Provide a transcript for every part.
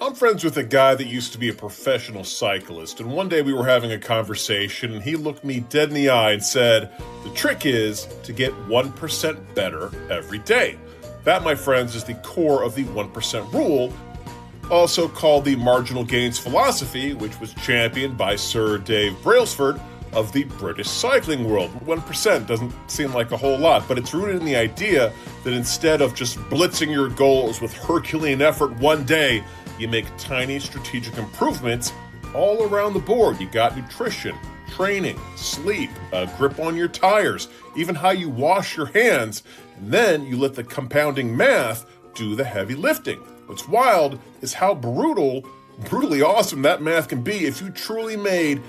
I'm friends with a guy that used to be a professional cyclist, and one day we were having a conversation, and he looked me dead in the eye and said, "The trick is to get 1% better every day." That, my friends, is the core of the 1% rule, also called the marginal gains philosophy, which was championed by Sir Dave Brailsford of the British cycling world. 1% doesn't seem like a whole lot, but it's rooted in the idea that instead of just blitzing your goals with Herculean effort one day, you make tiny strategic improvements all around the board. You got nutrition, training, sleep, a grip on your tires, even how you wash your hands, and then you let the compounding math do the heavy lifting. What's wild is how brutally awesome that math can be if you truly made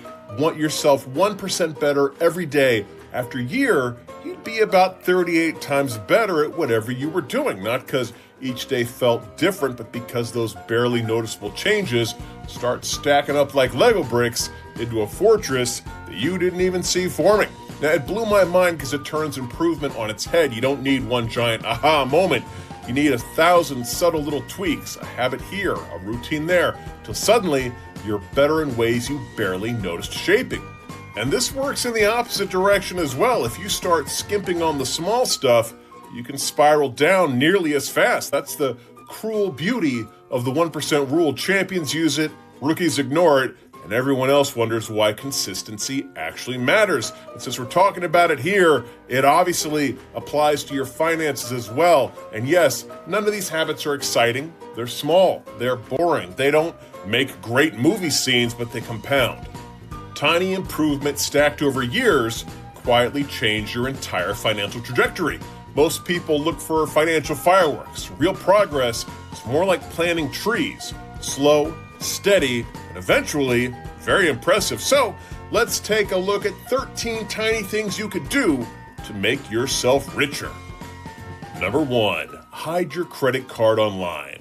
yourself 1% better every day. After a year, you'd be about 38 times better at whatever you were doing, not because each day felt different, but because those barely noticeable changes start stacking up like Lego bricks into a fortress that you didn't even see forming. Now, it blew my mind because it turns improvement on its head. You don't need one giant aha moment. You need 1,000 subtle little tweaks, a habit here, a routine there, till suddenly you're better in ways you barely noticed shaping. And this works in the opposite direction as well. If you start skimping on the small stuff, you can spiral down nearly as fast. That's the cruel beauty of the 1% rule. Champions use it, rookies ignore it, and everyone else wonders why consistency actually matters. And since we're talking about it here, it obviously applies to your finances as well. And yes, none of these habits are exciting. They're small. They're boring. They don't make great movie scenes, but they compound. Tiny improvements stacked over years quietly change your entire financial trajectory. Most people look for financial fireworks. Real progress is more like planting trees. Slow, steady, and eventually very impressive. So let's take a look at 13 tiny things you could do to make yourself richer. Number 1, hide your credit card online.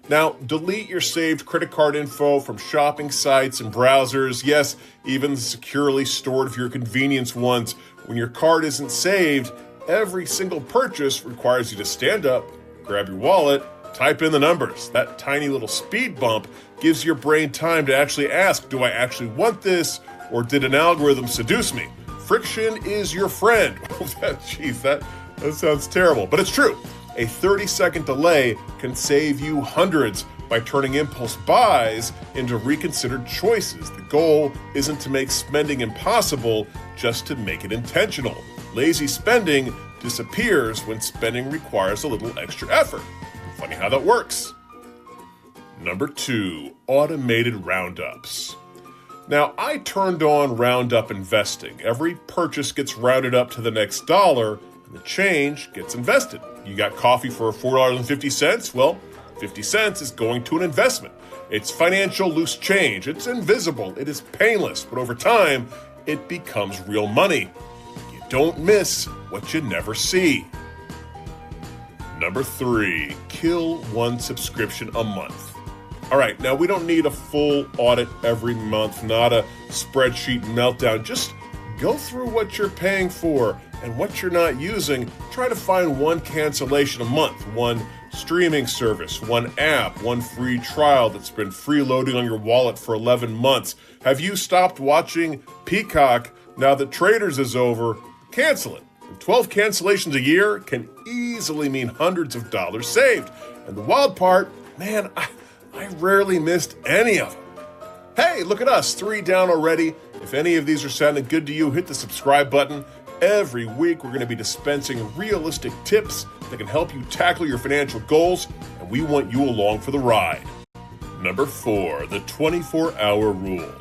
Now, delete your saved credit card info from shopping sites and browsers. Yes, even the securely stored for your convenience ones. When your card isn't saved, every single purchase requires you to stand up, grab your wallet, type in the numbers. That tiny little speed bump gives your brain time to actually ask, do I actually want this, or did an algorithm seduce me? Friction is your friend. That sounds terrible, but it's true. A 30-second delay can save you hundreds by turning impulse buys into reconsidered choices. The goal isn't to make spending impossible, just to make it intentional. Lazy spending disappears when spending requires a little extra effort. Funny how that works. Number 2, automated roundups. Now, I turned on Roundup Investing. Every purchase gets rounded up to the next dollar, and the change gets invested. You got coffee for $4.50? Well, 50 cents is going to an investment. It's financial loose change. It's invisible. It is painless. But over time, it becomes real money. You don't miss what you never see. Number 3, kill one subscription a month. All right, now we don't need a full audit every month, not a spreadsheet meltdown. Just go through what you're paying for and what you're not using. Try to find one cancellation a month, one streaming service, one app, one free trial that's been freeloading on your wallet for 11 months. Have you stopped watching Peacock now that Traders is over? Cancel it. 12 cancellations a year can easily mean hundreds of dollars saved. And the wild part, man, I rarely missed any of them. Hey, look at us, 3 down already. If any of these are sounding good to you, hit the subscribe button. Every week, we're going to be dispensing realistic tips that can help you tackle your financial goals, and we want you along for the ride. Number 4, the 24-hour rule.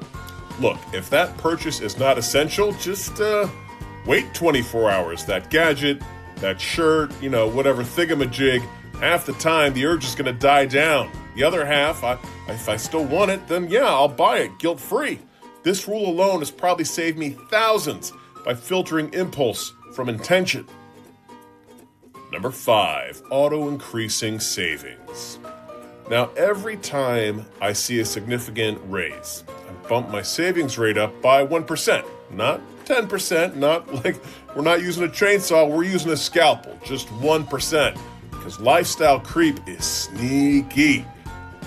Look, if that purchase is not essential, just wait 24 hours. That gadget, that shirt, whatever thingamajig, half the time the urge is going to die down. The other half, if I still want it, then yeah, I'll buy it guilt-free. This rule alone has probably saved me thousands by filtering impulse from intention. Number 5, auto-increasing savings. Now, every time I see a significant raise, I bump my savings rate up by 1%, not 10%, not like we're not using a chainsaw, we're using a scalpel, just 1%, because lifestyle creep is sneaky.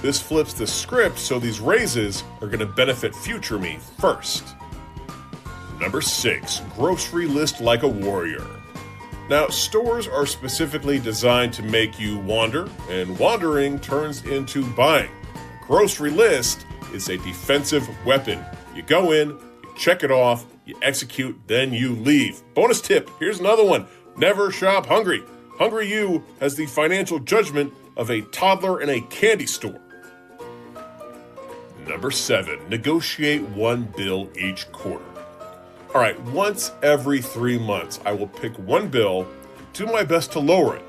This flips the script, so these raises are going to benefit future me first. Number 6, grocery list like a warrior. Now, stores are specifically designed to make you wander, and wandering turns into buying. A grocery list is a defensive weapon. You go in, you check it off, you execute, then you leave. Bonus tip, here's another one. Never shop hungry. Hungry You has the financial judgment of a toddler in a candy store. Number 7, negotiate one bill each quarter. All right, once every 3 months, I will pick one bill, do my best to lower it.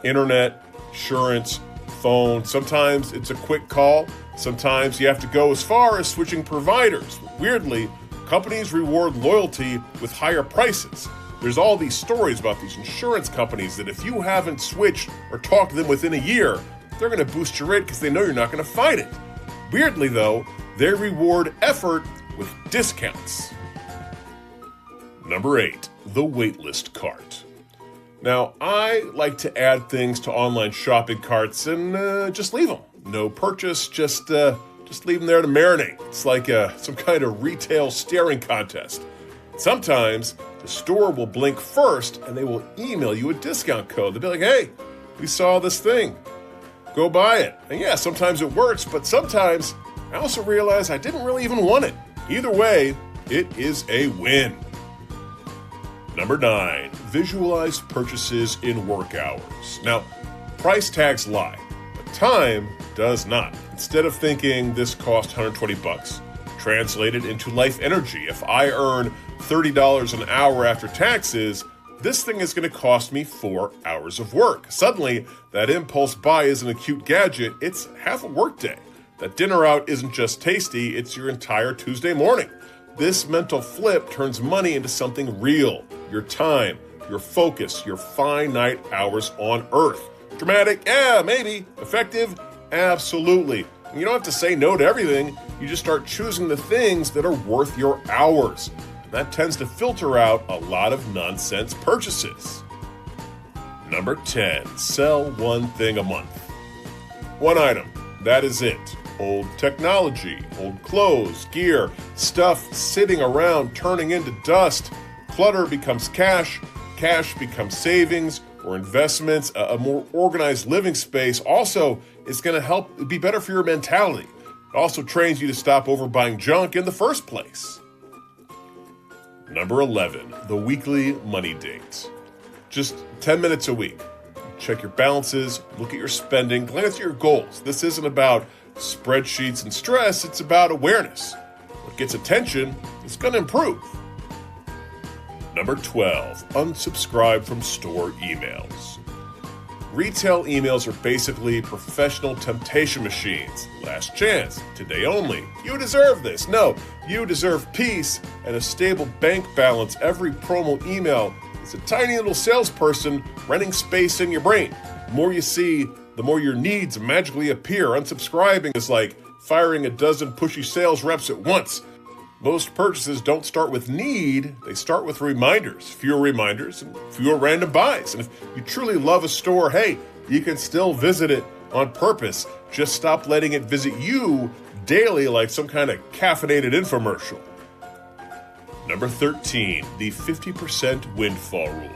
Internet, insurance, phone. Sometimes it's a quick call. Sometimes you have to go as far as switching providers. Weirdly, companies reward loyalty with higher prices. There's all these stories about these insurance companies that if you haven't switched or talked to them within a year, they're going to boost your rate because they know you're not going to fight it. Weirdly, though, they reward effort with discounts. Number 8, the waitlist cart. Now, I like to add things to online shopping carts and just leave them. No purchase, just leave them there to marinate. It's like some kind of retail staring contest. Sometimes the store will blink first and they will email you a discount code. They'll be like, hey, we saw this thing. Go buy it. And yeah, sometimes it works, but sometimes I also realize I didn't really even want it. Either way, it is a win. Number 9, visualize purchases in work hours. Now, price tags lie, but time does not. Instead of thinking this cost $120, translate it into life energy. If I earn $30 an hour after taxes, this thing is going to cost me 4 hours of work. Suddenly, that impulse buy isn't a cute gadget, it's half a workday. That dinner out isn't just tasty, it's your entire Tuesday morning. This mental flip turns money into something real. Your time, your focus, your finite hours on Earth. Dramatic? Yeah, maybe. Effective? Absolutely. And you don't have to say no to everything. You just start choosing the things that are worth your hours. And that tends to filter out a lot of nonsense purchases. Number 10, sell one thing a month. One item. That is it. Old technology, old clothes, gear, stuff sitting around turning into dust. Clutter becomes cash, cash becomes savings or investments. A more organized living space also is going to help be better for your mentality. It also trains you to stop overbuying junk in the first place. Number 11, the weekly money date. Just 10 minutes a week. Check your balances, look at your spending, glance at your goals. This isn't about spreadsheets and stress, it's about awareness. What gets attention is going to improve. Number 12, unsubscribe from store emails. Retail emails are basically professional temptation machines. Last chance, today only. You deserve this. No, you deserve peace and a stable bank balance. Every promo email is a tiny little salesperson renting space in your brain. The more you see, the more your needs magically appear. Unsubscribing is like firing a dozen pushy sales reps at once. Most purchases don't start with need, they start with reminders. Fewer reminders and fewer random buys. And if you truly love a store, hey, you can still visit it on purpose. Just stop letting it visit you daily like some kind of caffeinated infomercial. Number 13, the 50% windfall rule.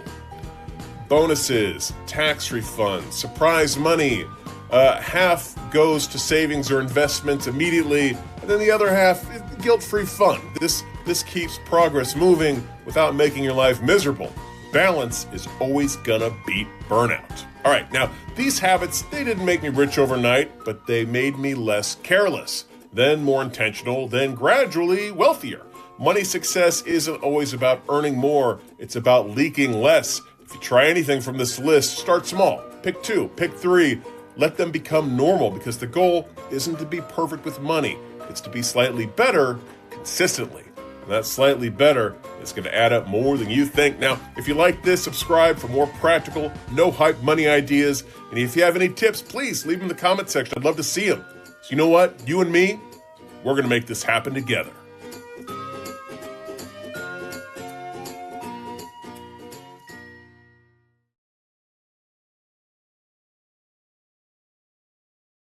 Bonuses, tax refunds, surprise money. Half goes to savings or investments immediately, and then the other half is guilt-free fun. This keeps progress moving without making your life miserable. Balance is always gonna beat burnout. All right, now these habits, they didn't make me rich overnight, but they made me less careless, then more intentional, then gradually wealthier. Money success isn't always about earning more, it's about leaking less. If you try anything from this list, start small. Pick 2, pick 3. Let them become normal, because the goal isn't to be perfect with money. It's to be slightly better consistently. And that slightly better is going to add up more than you think. Now, if you like this, subscribe for more practical, no hype money ideas. And if you have any tips, please leave them in the comment section. I'd love to see them. So you know what? You and me, we're going to make this happen together.